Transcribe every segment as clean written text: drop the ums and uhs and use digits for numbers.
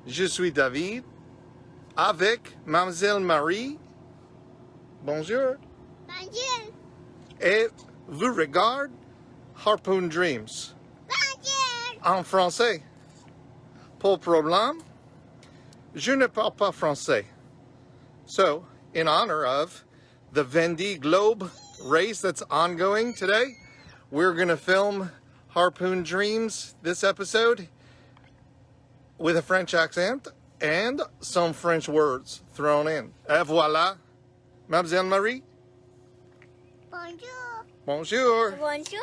Je suis David avec Mademoiselle Marie. Bonjour. Bonjour. Et vous regardez Harpoon Dreams. Bonjour. En français. Pas de problème. Je ne parle pas français. So, in honor of the Vendée Globe Race that's ongoing today, we're going to film Harpoon Dreams this episode with a French accent and some French words thrown in. Et voilà, Mademoiselle Marie. Bonjour. Bonjour. Bonjour.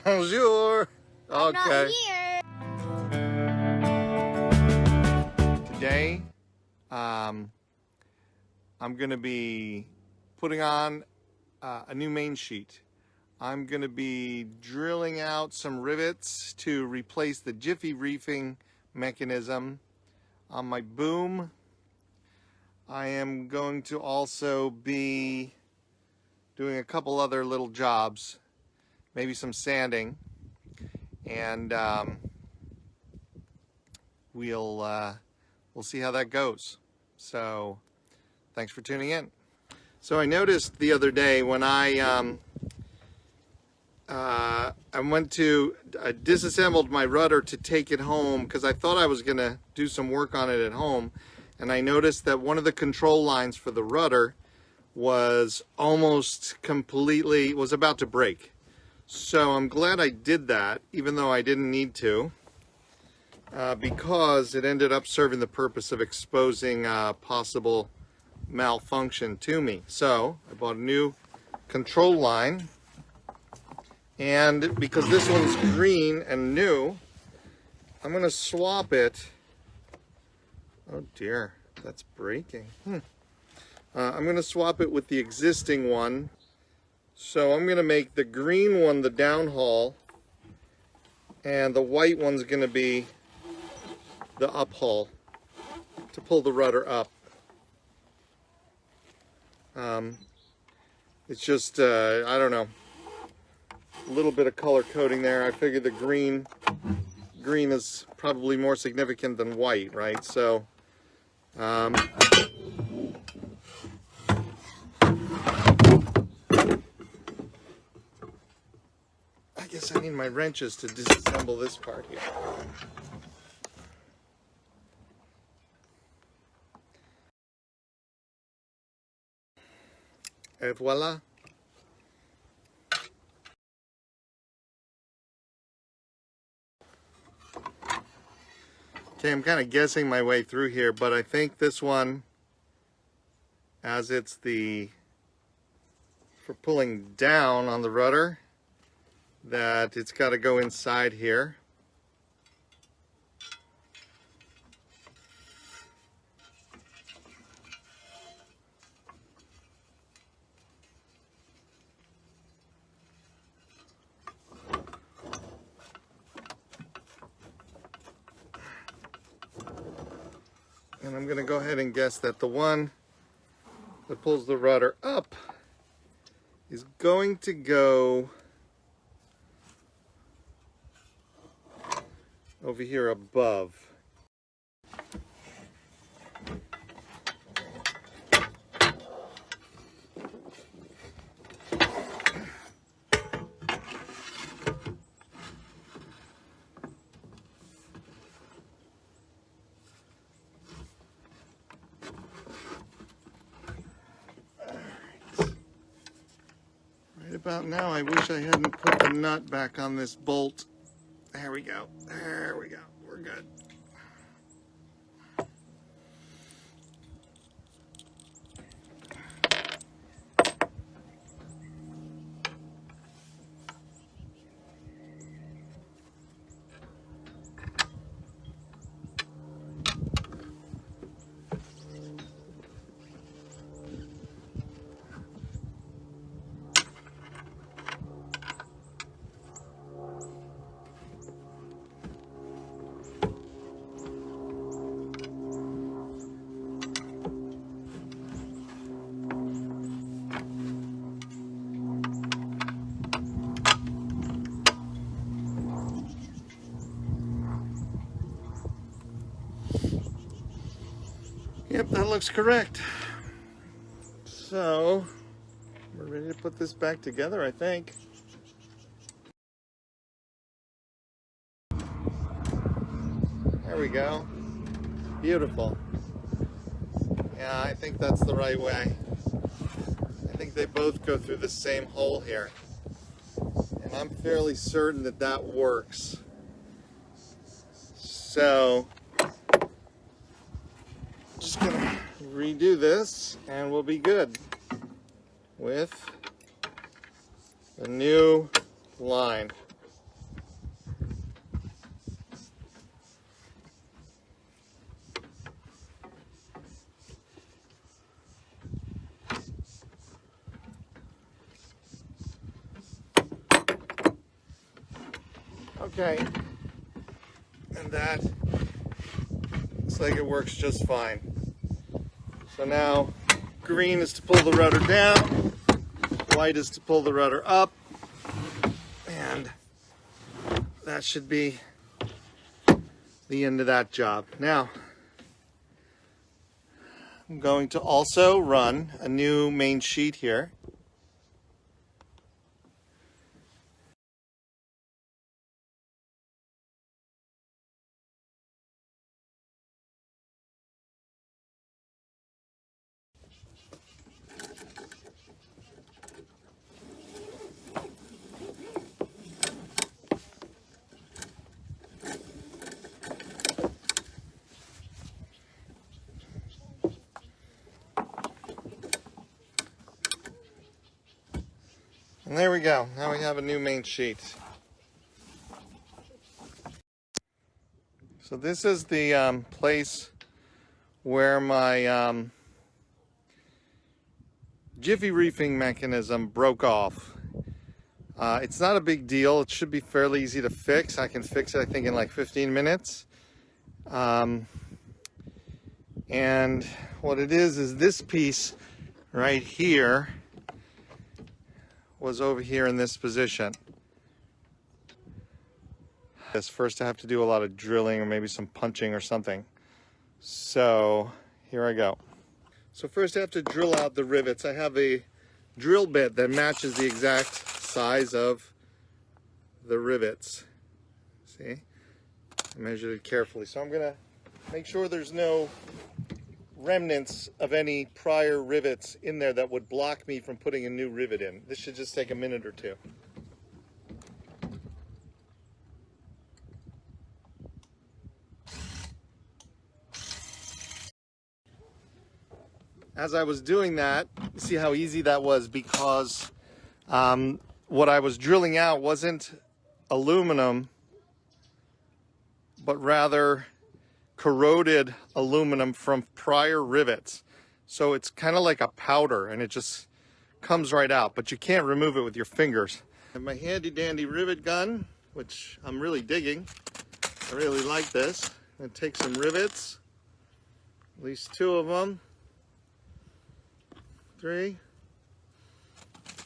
Bonjour. I'm not Okay. here. Today, I'm going to be putting on a new main sheet. I'm going to be drilling out some rivets to replace the jiffy reefing mechanism on my boom. I am going to also be doing a couple other little jobs, maybe some sanding, and we'll see how that goes. So thanks for tuning in. So I noticed the other day when I disassembled my rudder to take it home because I thought I was going to do some work on it at home, and I noticed that one of the control lines for the rudder was almost completely, was about to break. So I'm glad I did that, even though I didn't need to, because it ended up serving the purpose of exposing possible malfunction to me. So I bought a new control line, and because this one's green and new, I'm going to swap it. Oh dear, that's breaking. I'm going to swap it with the existing one. So I'm going to make the green one the downhaul, and the white one's going to be the uphaul to pull the rudder up. It's just, I don't know, a little bit of color coding there. I figured the green is probably more significant than white, right? So, I guess I need my wrenches to disassemble this part here. Et voila. Okay, I'm kind of guessing my way through here, but I think this one, as it's for pulling down on the rudder, that it's got to go inside here. And I'm going to go ahead and guess that the one that pulls the rudder up is going to go over here above. About now, I wish I hadn't put the nut back on this bolt. There we go. There we go. We're good. looks correct. So we're ready to put this back together, I think. There we go. Beautiful. Yeah, I think that's the right way. I think they both go through the same hole here. And I'm fairly certain that that works. So, just gonna redo this and we'll be good with the new line. Okay, and that looks like it works just fine. So now green is to pull the rudder down, white is to pull the rudder up, and that should be the end of that job. Now, I'm going to also run a new main sheet here. And there we go. Now we have a new main sheet. So this is the place where my jiffy reefing mechanism broke off. It's not a big deal. It should be fairly easy to fix. I can fix it, I think, in like 15 minutes. And what it is this piece right here was over here in this position. First I have to do a lot of drilling or maybe some punching or something. So here I go. So first I have to drill out the rivets. I have a drill bit that matches the exact size of the rivets. See? I measured it carefully. So I'm gonna make sure there's no remnants of any prior rivets in there that would block me from putting a new rivet in. This should just take a minute or two. As I was doing that, see how easy that was, because what I was drilling out wasn't aluminum, but rather corroded aluminum from prior rivets. So it's kind of like a powder and it just comes right out, but you can't remove it with your fingers. I have my handy dandy rivet gun, which I'm really digging. I really like this. I'm gonna take some rivets, at least 2 of them, 3,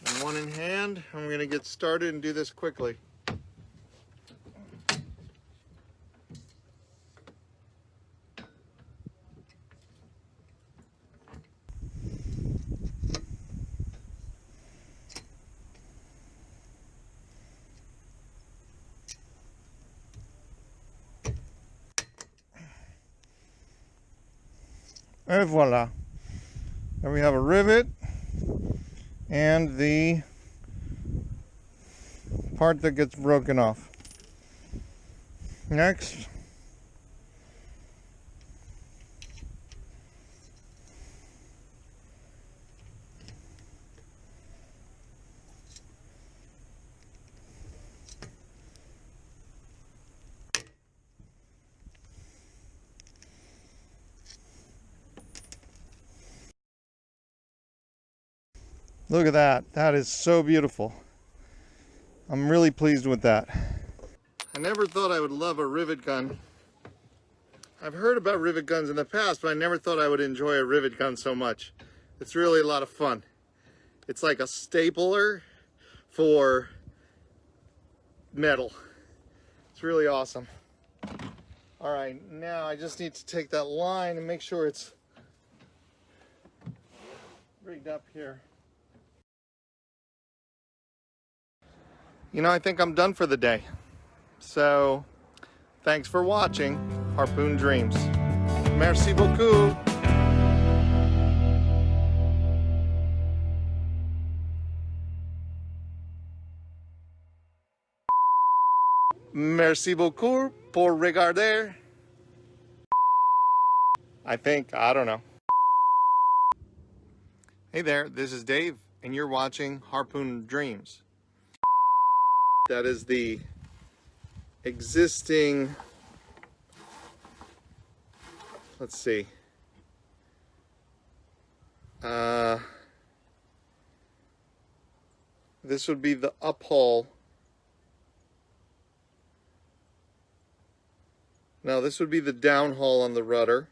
and 1 in hand. I'm gonna get started and do this quickly. And voila. There we have a rivet and the part that gets broken off. Next, look at that. That is so beautiful. I'm really pleased with that. I never thought I would love a rivet gun. I've heard about rivet guns in the past, but I never thought I would enjoy a rivet gun so much. It's really a lot of fun. It's like a stapler for metal. It's really awesome. All right, now I just need to take that line and make sure it's rigged up here. You know, I think I'm done for the day. So, thanks for watching Harpoon Dreams. Merci beaucoup. Merci beaucoup pour regarder. I think, I don't know. Hey there, this is Dave, and you're watching Harpoon Dreams. That is the existing, let's see, this would be the uphaul. No, this would be the downhaul on the rudder.